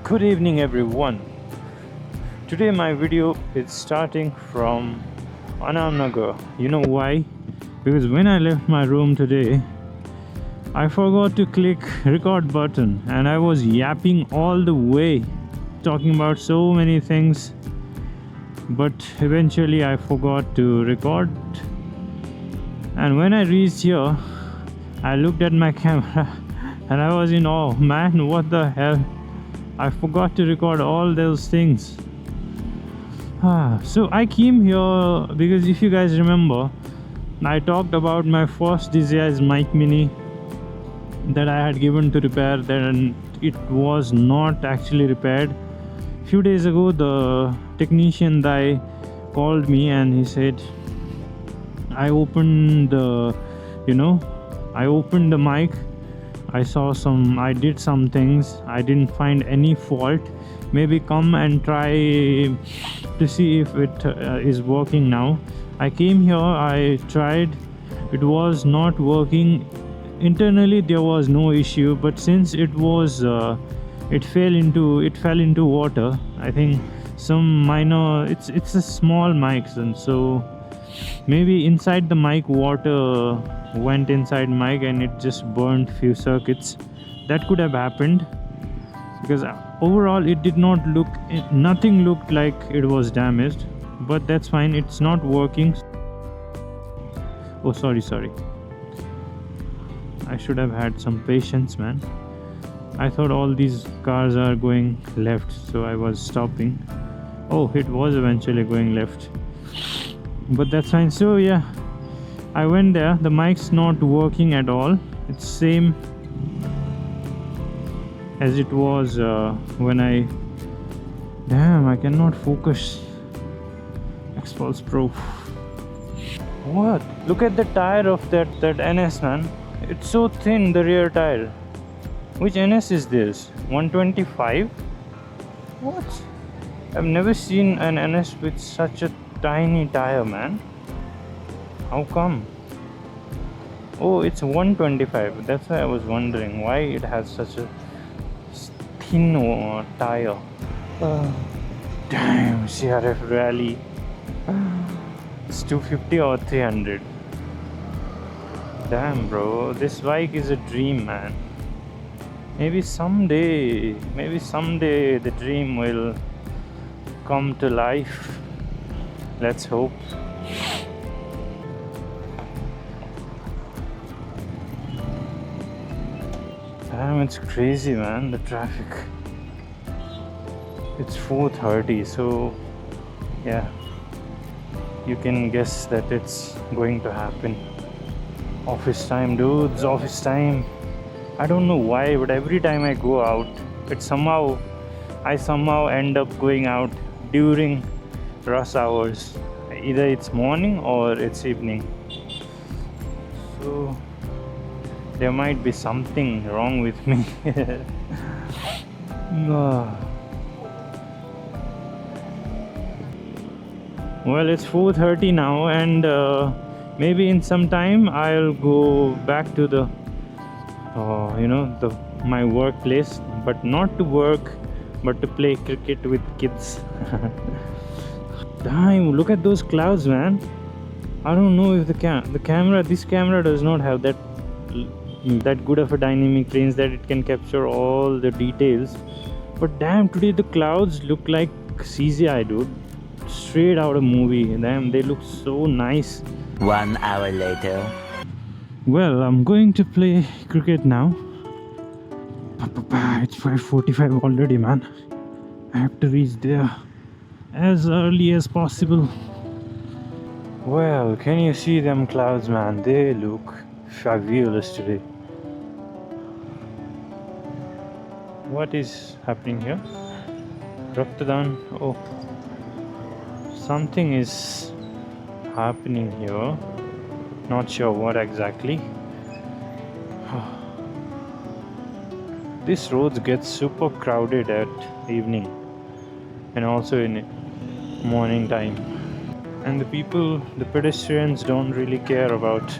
Good evening everyone. Today my video is starting from Anamnagar. You know why? Because when I left my room today, I forgot to click record button and I was yapping all the way, talking about so many things, but eventually I forgot to record. And when I reached here, I looked at my camera and I was in awe. Man, what the hell? I forgot to record all those things. So I came here because if you guys remember, I talked about my first DJI's Mic Mini that I had given to repair, then it was not actually repaired. Few days ago the technician guy called me and he said, I opened the mic. I did some things, I didn't find any fault. Maybe come and try to see if it is working now. I came here, I tried, it was not working. Internally there was no issue, but since it fell into water, I think some minor, it's a small mic, and so maybe inside the mic water went inside mic and it just burned few circuits. That could have happened, because overall it did not look, nothing looked like it was damaged, but that's fine, it's not working. Oh, sorry, I should have had some patience, man. I thought all these cars are going left, so I was stopping. Oh, it was eventually going left, but that's fine. So yeah, I went there. The mic's not working at all. It's same as it was when I... Damn, I cannot focus. Xpulse Pro. What? Look at the tire of that NS, man. It's so thin, the rear tire. Which NS is this? 125? What? I've never seen an NS with such a tiny tire, man. How come? Oh, it's 125. That's why I was wondering why it has such a thin tire. Damn, CRF Rally. It's 250 or 300. Damn, bro, this bike is a dream, man. Maybe someday the dream will come to life. Let's hope. Damn, it's crazy, man, the traffic. It's 4:30, so yeah, you can guess that it's going to happen. Office time, dudes, office time. I don't know why, but every time I go out, I somehow end up going out during rush hours. Either it's morning or it's evening. So there might be something wrong with me. Well, it's 4:30 now, and maybe in some time I'll go back to the my workplace, but not to work, but to play cricket with kids. Damn, look at those clouds, man. I don't know if this camera does not have that good of a dynamic range that it can capture all the details. But damn, today the clouds look like CGI, dude. Straight out of movie. Damn, they look so nice. 1 hour later. Well, I'm going to play cricket now. It's 5:45 already, man. I have to reach there as early as possible. Well, can you see them clouds, man? They look fabulous today. What is happening here? Raktadan. Oh, something is happening here. Not sure what exactly. This road gets super crowded at evening and also in morning time. And the pedestrians don't really care about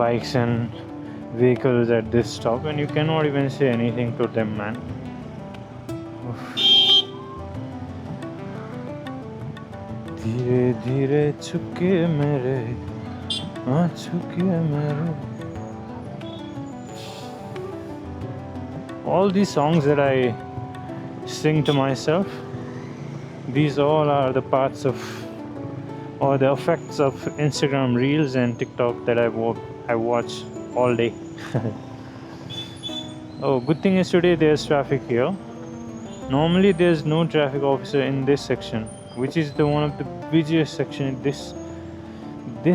bikes and vehicles at this stop, and you cannot even say anything to them, man. धीरे धीरे छुके मेरे छुके मेरे. All these songs that I sing to myself, these all are the parts of or the effects of Instagram Reels and TikTok that I watch all day. Oh, good thing is today there's traffic here. Normally there's no traffic officer in this section, which is the one of the busiest section. This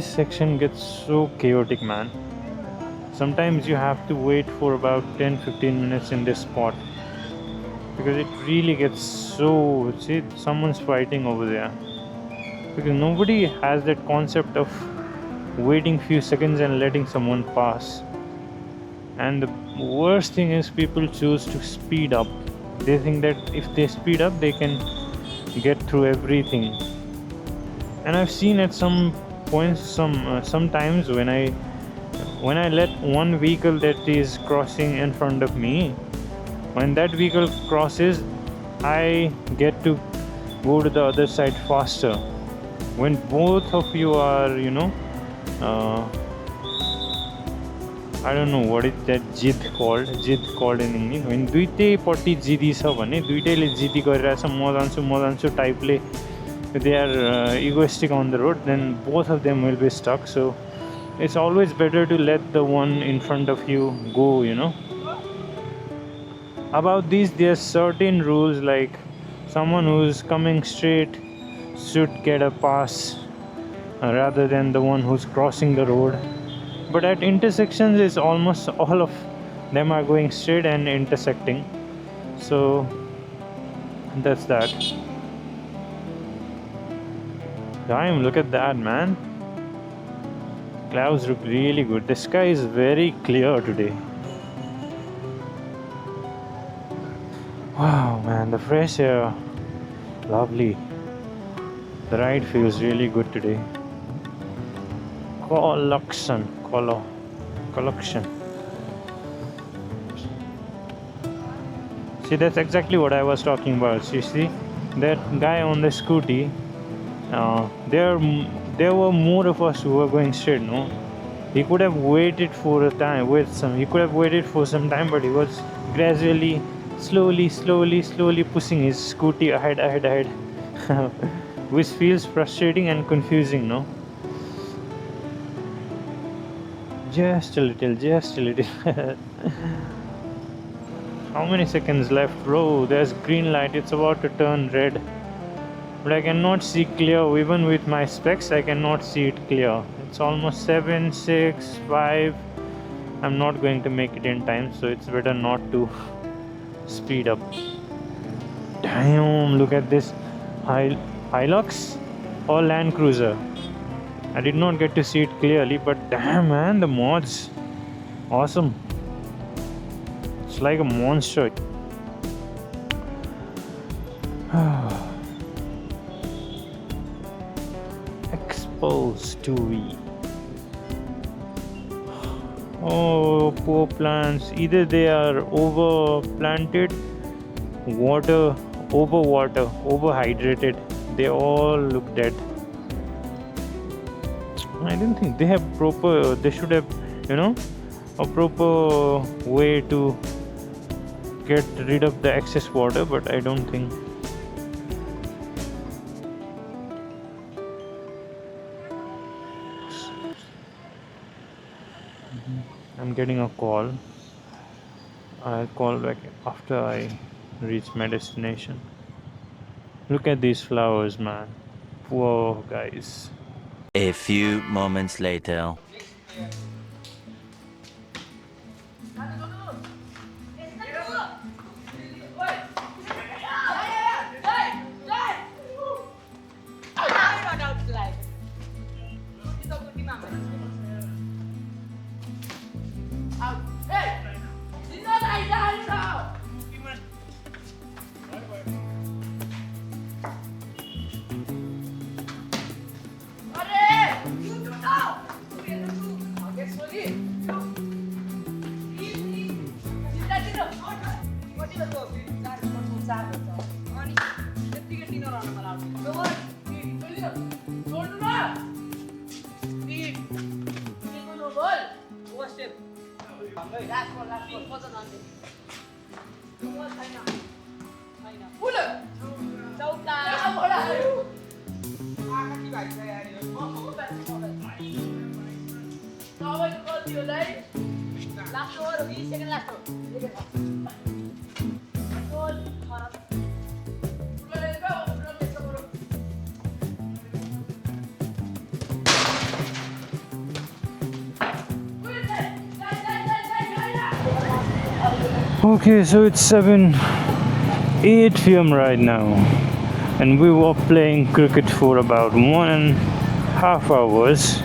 section gets so chaotic, man. Sometimes you have to wait for about 10-15 minutes in this spot because it really gets so. See, someone's fighting over there because nobody has that concept of waiting few seconds and letting someone pass. And the worst thing is people choose to speed up. They think that if they speed up they can get through everything. And I've seen at some points sometimes when I let one vehicle that is crossing in front of me, when that vehicle crosses, I get to go to the other side faster. When both of you are, I don't know what is that jid called in English. When दुईटै पट्टि जिदी छ भने दुईटैले जिदी गरिरहेछ म जान्छु टाइपले they are egoistic on the road, then both of them will be stuck. So it's always better to let the one in front of you go, About these, there's certain rules, like someone who's coming straight should get a pass rather than the one who's crossing the road. But at intersections, it's almost all of them are going straight and intersecting. So that's that. Damn, look at that, man. Clouds look really good. The sky is very clear today. Wow, man, the fresh air, lovely. The ride feels really good today. Collection. See, that's exactly what I was talking about. You see, that guy on the scooty. There were more of us who were going straight. No, he could have waited for a time. He could have waited for some time, but he was gradually, slowly pushing his scooty ahead, which feels frustrating and confusing. No. Just a little. How many seconds left, bro? There's green light. It's about to turn red. But I cannot see clear. Even with my specs, I cannot see it clear. It's almost 7, 6, 5. I'm not going to make it in time, so it's better not to speed up. Damn, look at this. Hilux or Land Cruiser. I did not get to see it clearly, but damn, man, the mods, awesome. It's like a monster. Expose 2V. Oh, poor plants. Either they are overplanted, overhydrated. They all look dead. I don't think they have they should have, a proper way to get rid of the excess water, but I don't think. I'm getting a call. I'll call back after I reach my destination. Look at these flowers, man. Whoa, guys. A few moments later. Okay, so it's 8 p.m. right now, and we were playing cricket for about 1.5 hours.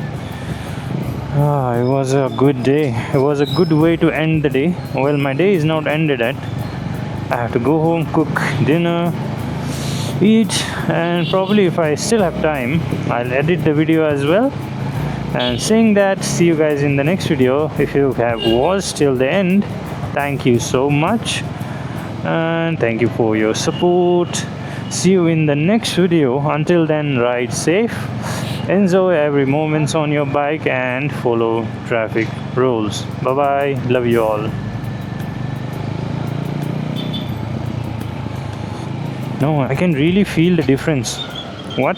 It was a good day. It was a good way to end the day. Well, my day is not ended yet. I have to go home, cook dinner, eat, and probably if I still have time, I'll edit the video as well. And saying that, see you guys in the next video. If you have watched till the end, thank you so much, and thank you for your support. See you in the next video. Until then, ride safe, enjoy every moment on your bike, and follow traffic rules. Bye bye, love you all. No, I can really feel the difference. What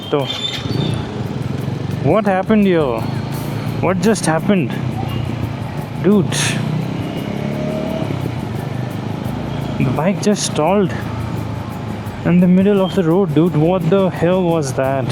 happened here? What just happened, dude? The bike just stalled in the middle of the road, dude. What the hell was that?